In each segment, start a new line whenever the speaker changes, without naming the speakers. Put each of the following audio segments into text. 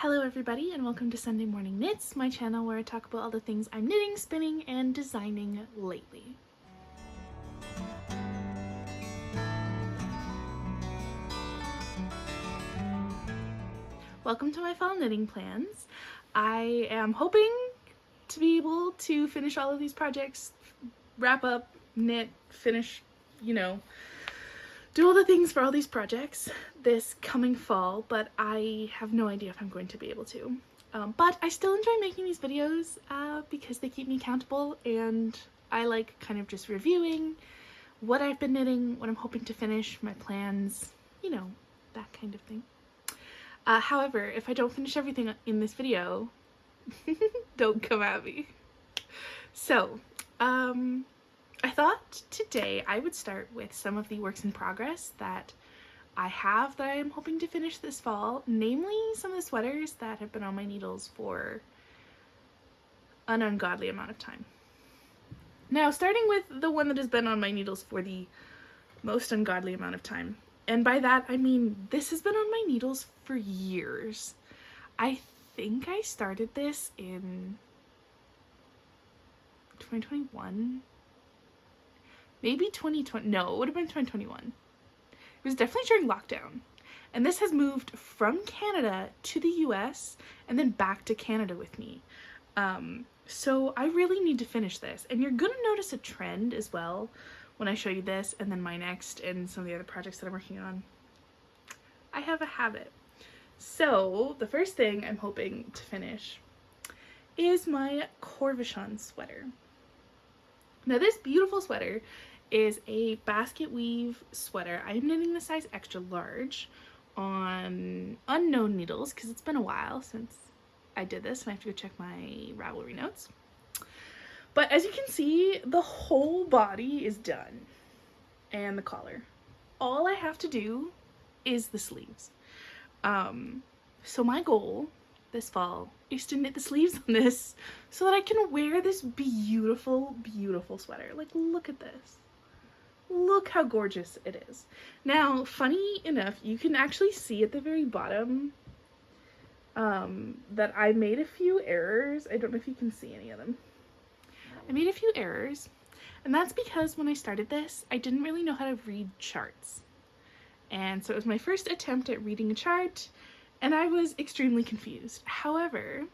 Hello everybody and welcome to Sunday Morning Knits, my channel where I talk about all the things I'm knitting, spinning, and designing lately. Welcome to my fall knitting plans. I am hoping to be able to finish all of these projects, wrap up, knit, finish, do all the things for all these projects this coming fall, but I have no idea if I'm going to be able to. But I still enjoy making these videos because they keep me accountable, and I like kind of just reviewing what I've been knitting, what I'm hoping to finish, my plans, that kind of thing. However, if I don't finish everything in this video, don't come at me. So, I thought today I would start with some of the works in progress that I have that I'm hoping to finish this fall, namely some of the sweaters that have been on my needles for an ungodly amount of time. Now, starting with the one that has been on my needles for the most ungodly amount of time, and by that I mean this has been on my needles for years. I think I started this in 2021. Maybe 2020, no, it would have been 2021. It was definitely during lockdown. And this has moved from Canada to the US and then back to Canada with me. So I really need to finish this. And you're gonna notice a trend as well when I show you this and then my next and some of the other projects that I'm working on. I have a habit. So the first thing I'm hoping to finish is my Korvshan sweater. Now this beautiful sweater is a basket weave sweater. I'm knitting the size extra large on unknown needles because it's been a while since I did this and I have to go check my Ravelry notes. But as you can see, the whole body is done and the collar. All I have to do is the sleeves. So my goal this fall is to knit the sleeves on this so that I can wear this beautiful, beautiful sweater. Like, look at this. Look how gorgeous it is. Now, funny enough, you can actually see at the very bottom that I made a few errors. I don't know if you can see any of them. I made a few errors, and that's because when I started this, I didn't really know how to read charts. And so it was my first attempt at reading a chart, and I was extremely confused. However,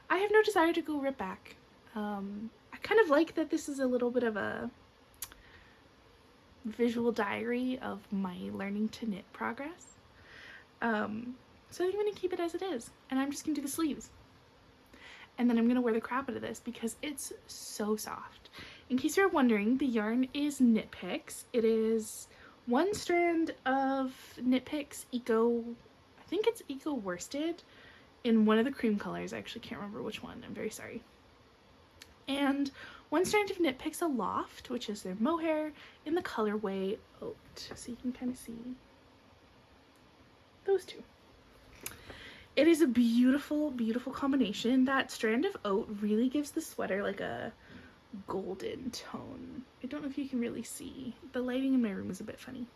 I have no desire to go right back. I kind of like that this is a little bit of a visual diary of my learning to knit progress. So I'm going to keep it as it is, and I'm just going to do the sleeves. And then I'm going to wear the crap out of this because it's so soft. In case you're wondering, the yarn is Knit Picks. It is one strand of Knit Picks Eco, I think it's Eco Worsted, in one of the cream colors. I actually can't remember which one. I'm very sorry. And one strand of Knit Picks Aloft, which is their mohair in the colorway Oat. So you can kind of see those two. It is a beautiful, beautiful combination. That strand of oat really gives the sweater like a golden tone. I don't know if you can really see. The lighting in my room is a bit funny.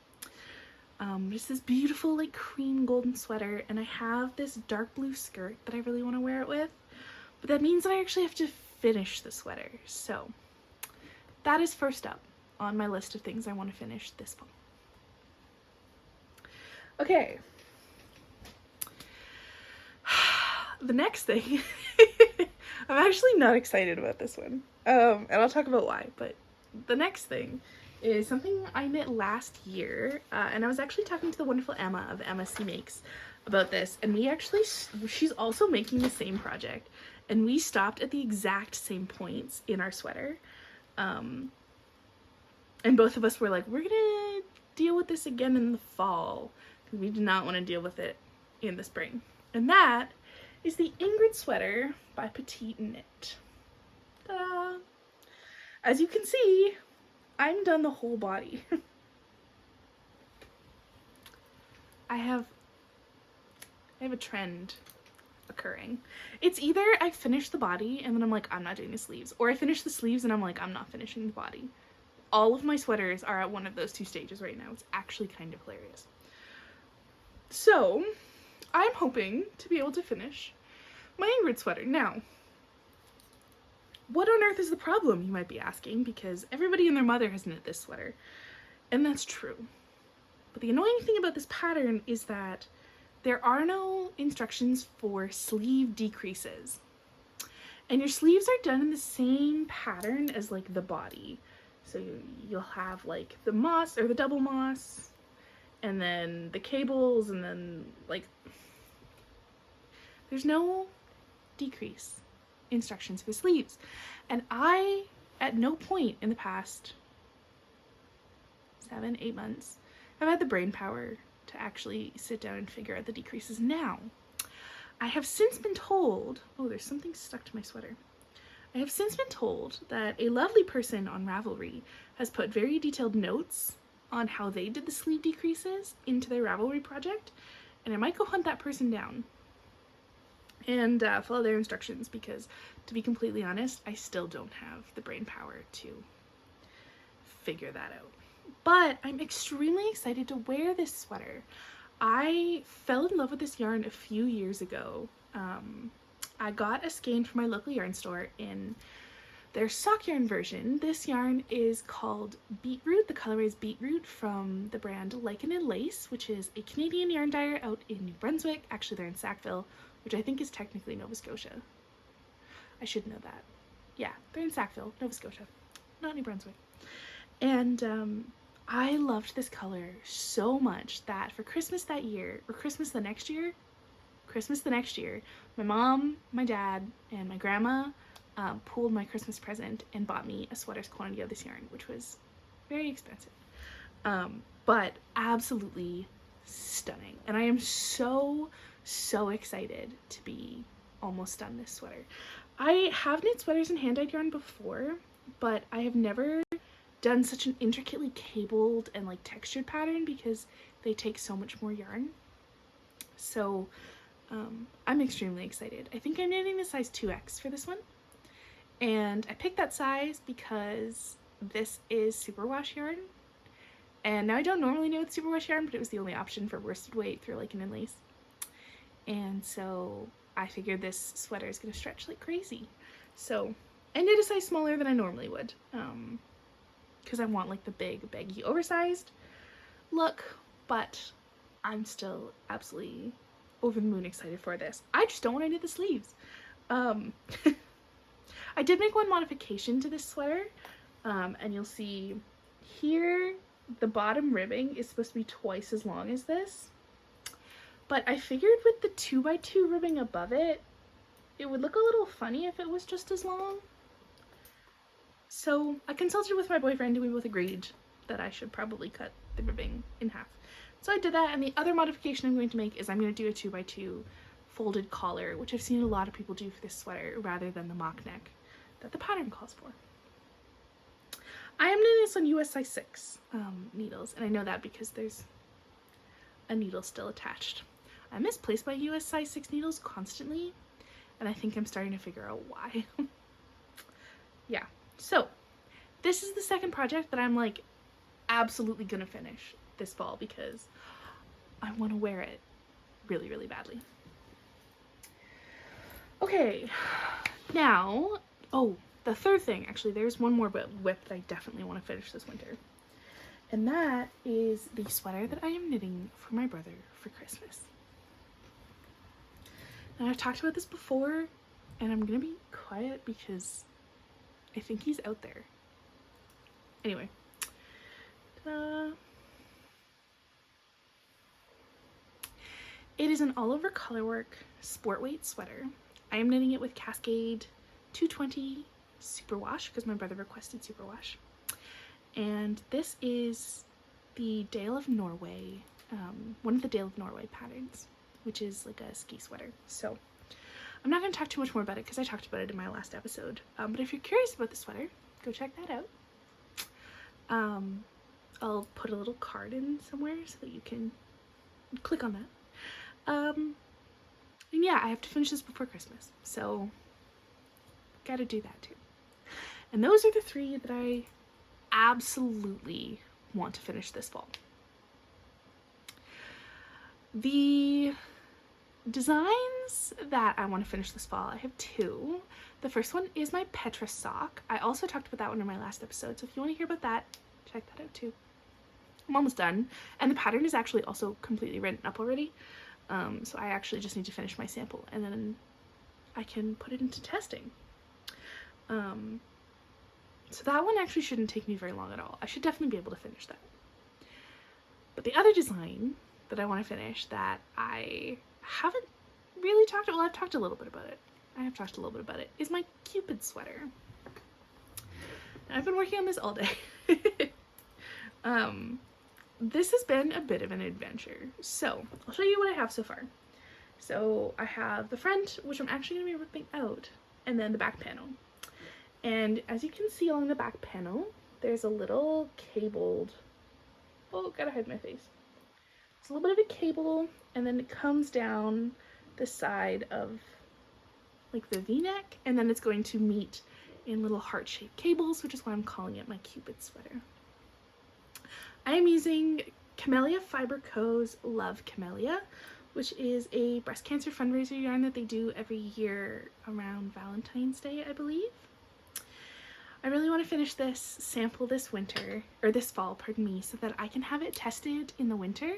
Just this beautiful like cream golden sweater, and I have this dark blue skirt that I really want to wear it with, but that means that I actually have to finish the sweater. So that is first up on my list of things I want to finish this fall. Okay. The next thing, I'm actually not excited about this one, and I'll talk about why, but the next thing is something I knit last year, and I was actually talking to the wonderful Emma of Emma C Makes about this, and she's also making the same project, and we stopped at the exact same points in our sweater, and both of us were like, we're gonna deal with this again in the fall, because we do not want to deal with it in the spring. And that is the Ingrid sweater by Petiteknit. Ta-da! As you can see, I'm done the whole body. I have a trend occurring. It's either I finish the body and then I'm like, I'm not doing the sleeves, or I finish the sleeves and I'm like, I'm not finishing the body. All of my sweaters are at one of those two stages right now. It's actually kind of hilarious. So I'm hoping to be able to finish my Ingrid sweater. Now, what on earth is the problem, you might be asking, because everybody and their mother has knit this sweater, and that's true. But the annoying thing about this pattern is that there are no instructions for sleeve decreases. And your sleeves are done in the same pattern as like the body. So you'll have like the moss or the double moss, and then the cables, and then like there's no decrease instructions for the sleeves. And I, at no point in the past 7-8 months, have had the brain power to actually sit down and figure out the decreases. Now, I have since been told, oh, there's something stuck to my sweater. I have since been told that a lovely person on Ravelry has put very detailed notes on how they did the sleeve decreases into their Ravelry project, and I might go hunt that person down and follow their instructions, because to be completely honest, I still don't have the brain power to figure that out. But I'm extremely excited to wear this sweater. I fell in love with this yarn a few years ago. I got a skein from my local yarn store in their sock yarn version. This yarn is called Beetroot. The colorway is Beetroot from the brand Lichen and Lace, which is a Canadian yarn dyer out in New Brunswick. Actually, they're in Sackville, which I think is technically Nova Scotia. I should know that. Yeah, they're in Sackville, Nova Scotia, not New Brunswick. And I loved this color so much that for Christmas that year, or Christmas the next year, my mom, my dad, and my grandma pooled my Christmas present and bought me a sweater's quantity of this yarn, which was very expensive, but absolutely stunning. And I am so excited to be almost done this sweater. I have knit sweaters in hand-dyed yarn before, but I have never done such an intricately cabled and like textured pattern because they take so much more yarn. So I'm extremely excited. I think I'm knitting the size 2X for this one, and I picked that size because this is superwash yarn, and now I don't normally knit with superwash yarn, but it was the only option for worsted weight through Lichen and Lace, and so I figured this sweater is gonna stretch like crazy. So I knit a size smaller than I normally would, because I want like the big baggy oversized look, but I'm still absolutely over the moon excited for this. I just don't want to knit the sleeves. I did make one modification to this sweater, and you'll see here the bottom ribbing is supposed to be twice as long as this, but I figured with the 2x2 ribbing above it, it would look a little funny if it was just as long. So I consulted with my boyfriend, and we both agreed that I should probably cut the ribbing in half. So I did that, and the other modification I'm going to make is I'm going to do a 2x2 folded collar, which I've seen a lot of people do for this sweater rather than the mock neck that the pattern calls for. I am knitting this on US size 6 needles, and I know that because there's a needle still attached. I misplace my US size 6 needles constantly, and I think I'm starting to figure out why. Yeah, so this is the second project that I'm like absolutely gonna finish this fall because I want to wear it really, really badly. Okay, now, oh, the third thing, actually, there's one more whip that I definitely want to finish this winter, and that is the sweater that I am knitting for my brother for Christmas. Now, I've talked about this before, and I'm gonna be quiet because I think he's out there. Anyway, ta-da. It is an all-over colorwork sport weight sweater. I am knitting it with Cascade 220 superwash because my brother requested superwash. And this is the Dale of Norway, one of the Dale of Norway patterns, which is like a ski sweater. So I'm not going to talk too much more about it because I talked about it in my last episode. But if you're curious about the sweater, go check that out. I'll put a little card in somewhere so that you can click on that. And yeah, I have to finish this before Christmas, so gotta do that too. And those are the three that I absolutely want to finish this fall. The designs that I want to finish this fall, I have two. The first one is my Petra sock. I also talked about that one in my last episode, so if you want to hear about that, check that out too. I'm almost done, and the pattern is actually also completely written up already, so I actually just need to finish my sample and then I can put it into testing. So that one actually shouldn't take me very long at all. I should definitely be able to finish that. But the other design that I want to finish that I haven't really talked about, well, I've talked a little bit about it. I have talked a little bit about it, is my Cupid sweater. Now, I've been working on this all day. This has been a bit of an adventure. So I'll show you what I have so far. So I have the front, which I'm actually going to be ripping out, and then the back panel. And as you can see along the back panel, there's a little cabled, oh, gotta hide my face. It's a little bit of a cable, and then it comes down the side of like the V-neck, and then it's going to meet in little heart-shaped cables, which is why I'm calling it my Cupid sweater. I am using Camellia Fiber Co.'s Love Camellia, which is a breast cancer fundraiser yarn that they do every year around Valentine's Day, I believe. I really want to finish this sample this winter, or this fall, pardon me, so that I can have it tested in the winter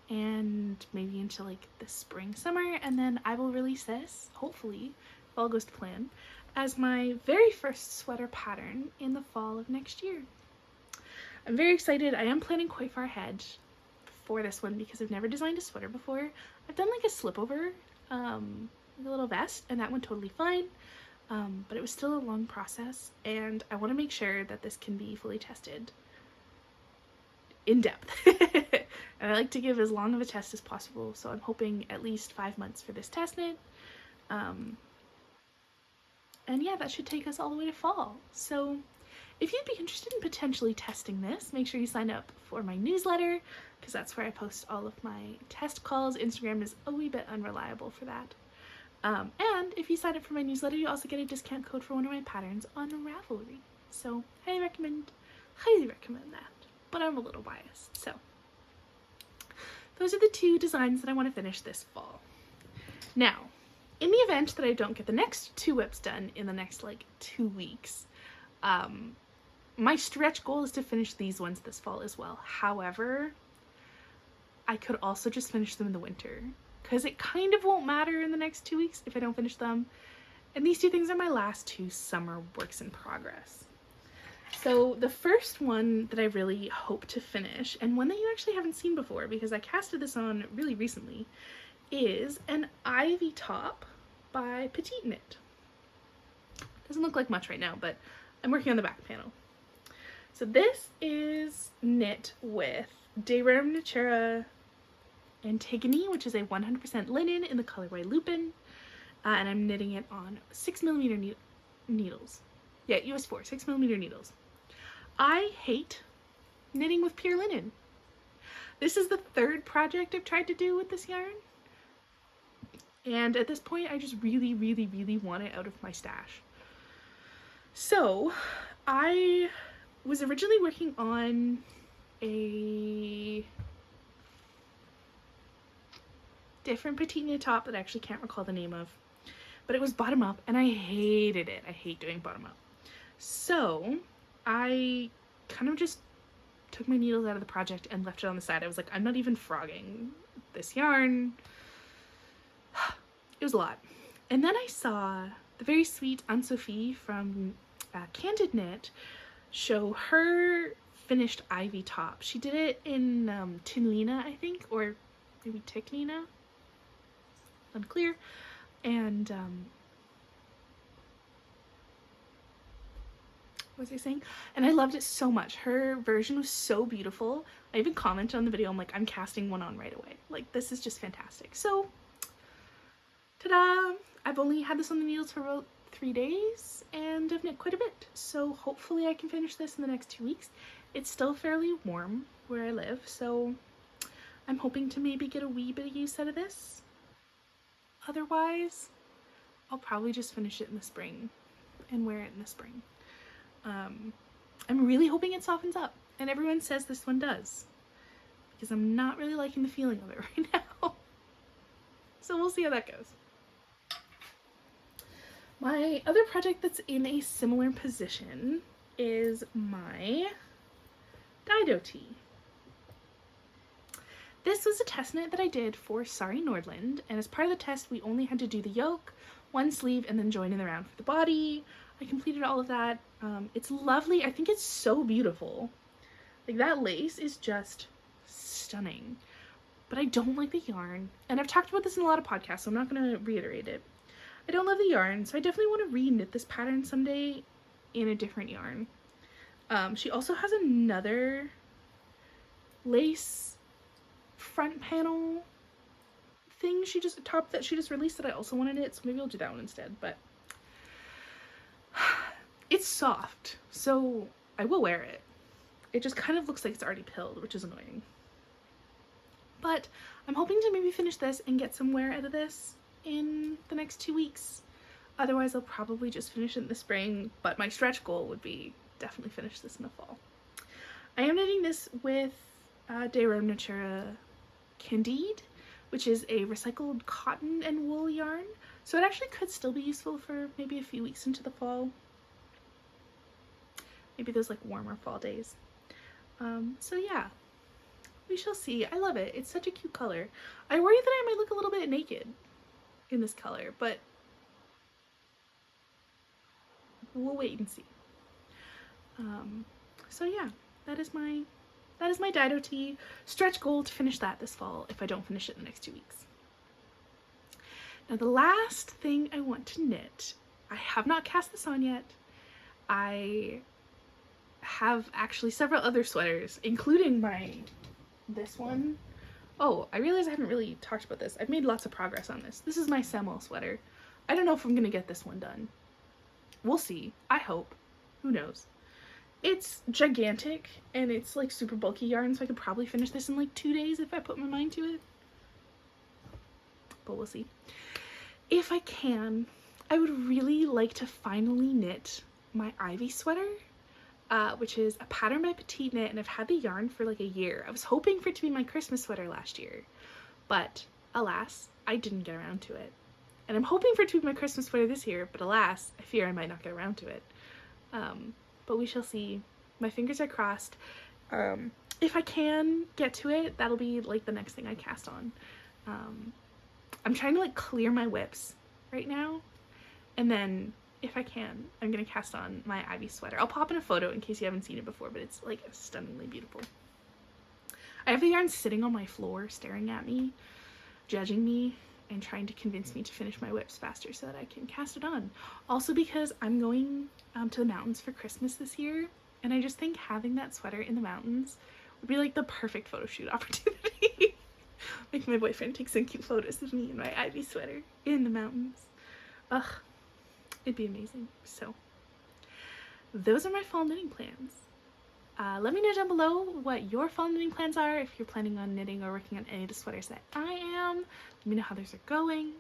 and maybe into like the spring, summer, and then I will release this, hopefully, if all goes to plan, as my very first sweater pattern in the fall of next year. I'm very excited. I am planning quite far ahead for this one because I've never designed a sweater before. I've done like a slip over, like a little vest, and that went totally fine. But it was still a long process, and I want to make sure that this can be fully tested in depth. And I like to give as long of a test as possible, so I'm hoping at least 5 months for this test knit. And yeah, that should take us all the way to fall. So if you'd be interested in potentially testing this, make sure you sign up for my newsletter, because that's where I post all of my test calls. Instagram is a wee bit unreliable for that. And if you sign up for my newsletter, you also get a discount code for one of my patterns on Ravelry. So highly recommend that, but I'm a little biased. So those are the two designs that I want to finish this fall. Now, in the event that I don't get the next 2 whips done in the next like 2 weeks, my stretch goal is to finish these ones this fall as well. However, I could also just finish them in the winter, because it kind of won't matter in the next 2 weeks if I don't finish them. And these 2 things are my last 2 summer works in progress. So the first one that I really hope to finish, and one that you actually haven't seen before because I casted this on really recently, is an ivy top by Petiteknit. Doesn't look like much right now, but I'm working on the back panel. So this is knit with Dayram Natura Antigone, which is a 100% linen in the colorway Lupin, and I'm knitting it on 6mm needles. Yeah, US 4, 6mm needles. I hate knitting with pure linen. This is the 3rd project I've tried to do with this yarn, and at this point I just really want it out of my stash. So I was originally working on a different Petiteknit top that I actually can't recall the name of, but it was bottom up and I hated it. I hate doing bottom up. So I kind of just took my needles out of the project and left it on the side. I was like, I'm not even frogging this yarn. It was a lot. And then I saw the very sweet Anne-Sophie from Candid Knit show her finished ivy top. She did it in Tinlina, I think, or maybe Ticknina, unclear. And what was I saying? And I loved it so much. Her version was so beautiful. I even commented on the video, I'm like, I'm casting one on right away. Like, this is just fantastic. So, ta-da! I've only had this on the needles for about 3 days, and I've knit quite a bit. So hopefully I can finish this in the next 2 weeks. It's still fairly warm where I live, so I'm hoping to maybe get a wee bit of use out of this. Otherwise, I'll probably just finish it in the spring and wear it in the spring. I'm really hoping it softens up, and everyone says this one does, because I'm not really liking the feeling of it right now. So we'll see how that goes. My other project that's in a similar position is my Dido tee. This was a test knit that I did for Sorry Nordland, and as part of the test we only had to do the yoke, one sleeve, and then join in the round for the body. I completed all of that. It's lovely. I think it's so beautiful. Like, that lace is just stunning, but I don't like the yarn, and I've talked about this in a lot of podcasts, so I'm not going to reiterate it. I don't love the yarn, so I definitely want to re-knit this pattern someday in a different yarn. She also has another lace front panel thing top that she just released that I also want to knit, so maybe I'll do that one instead. But it's soft, so I will wear it. It just kind of looks like it's already pilled, which is annoying. But I'm hoping to maybe finish this and get some wear out of this in the next 2 weeks. Otherwise I'll probably just finish it in the spring, but my stretch goal would be definitely finish this in the fall. I am knitting this with De Rome Natura Candide, which is a recycled cotton and wool yarn, so it actually could still be useful for maybe a few weeks into the fall. Maybe those like warmer fall days. So yeah, we shall see. I love it. It's such a cute color. I worry that I might look a little bit naked in this color, but we'll wait and see. So yeah, that is my Dido tee. Stretch goal to finish that this fall if I don't finish it in the next 2 weeks. Now the last thing I want to knit, I have not cast this on yet. I have actually several other sweaters, including this one. Oh, I realize I haven't really talked about this. I've made lots of progress on this. This is my Samuel sweater. I don't know if I'm gonna get this one done. We'll see. I hope. Who knows? It's gigantic and it's like super bulky yarn, so I could probably finish this in like 2 days if I put my mind to it. But we'll see. If I can, I would really like to finally knit my Ivy sweater, which is a pattern by Petiteknit, and I've had the yarn for like a year. I was hoping for it to be my Christmas sweater last year, but alas, I didn't get around to it. And I'm hoping for it to be my Christmas sweater this year, but alas, I fear I might not get around to it. But we shall see. My fingers are crossed. If I can get to it, that'll be like the next thing I cast on. I'm trying to like clear my whips right now, and then if I can, I'm gonna cast on my Ivy sweater. I'll pop in a photo in case you haven't seen it before, but it's like stunningly beautiful. I have the yarn sitting on my floor staring at me, judging me, and trying to convince me to finish my whips faster so that I can cast it on. Also because I'm going to the mountains for Christmas this year, and I just think having that sweater in the mountains would be like the perfect photo shoot opportunity. Like my boyfriend takes some cute photos of me in my Ivy sweater in the mountains. Ugh, it'd be amazing. So those are my fall knitting plans. Let me know down below what your fall knitting plans are, if you're planning on knitting or working on any of the sweaters that I am. Let me know how those are going.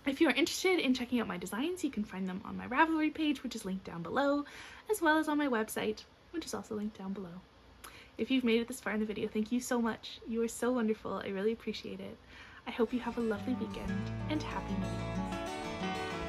If you are interested in checking out my designs, you can find them on my Ravelry page, which is linked down below, as well as on my website, which is also linked down below. If you've made it this far in the video, thank you so much. You are so wonderful. I really appreciate it. I hope you have a lovely weekend, and happy knitting.